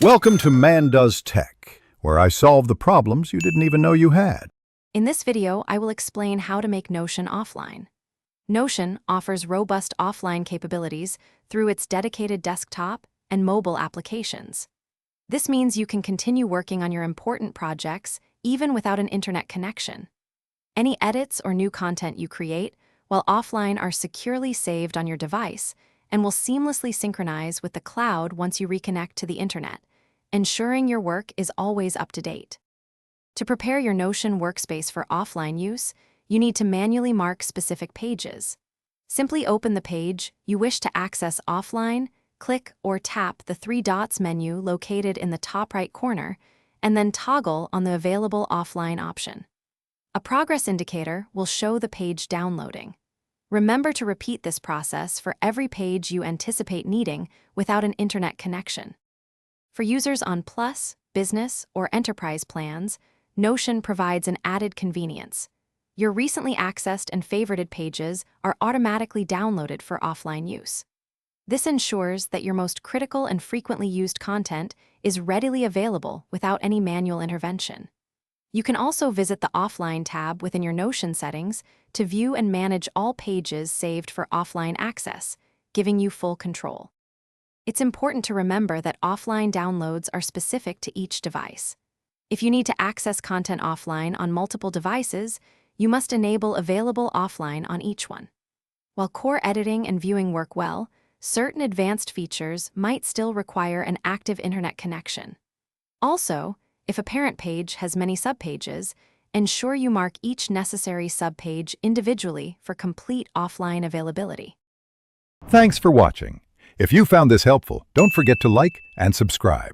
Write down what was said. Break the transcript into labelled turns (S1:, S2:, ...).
S1: Welcome to Man Does Tech, where I solve the problems you didn't even know you had.
S2: In this video, I will explain how to make Notion offline. Notion offers robust offline capabilities through its dedicated desktop and mobile applications. This means you can continue working on your important projects even without an internet connection. Any edits or new content you create while offline are securely saved on your device and will seamlessly synchronize with the cloud once you reconnect to the internet, ensuring your work is always up to date. To prepare your Notion workspace for offline use, you need to manually mark specific pages. Simply open the page you wish to access offline, click or tap the three dots menu located in the top right corner, and then toggle on the available offline option. A progress indicator will show the page downloading. Remember to repeat this process for every page you anticipate needing without an internet connection. For users on Plus, Business, or Enterprise plans, Notion provides an added convenience. Your recently accessed and favorited pages are automatically downloaded for offline use. This ensures that your most critical and frequently used content is readily available without any manual intervention. You can also visit the Offline tab within your Notion settings to view and manage all pages saved for offline access, giving you full control. It's important to remember that offline downloads are specific to each device. If you need to access content offline on multiple devices, you must enable Available Offline on each one. While core editing and viewing work well, certain advanced features might still require an active internet connection. Also, if a parent page has many subpages, ensure you mark each necessary subpage individually for complete offline availability.
S1: Thanks for watching. If you found this helpful, don't forget to like and subscribe.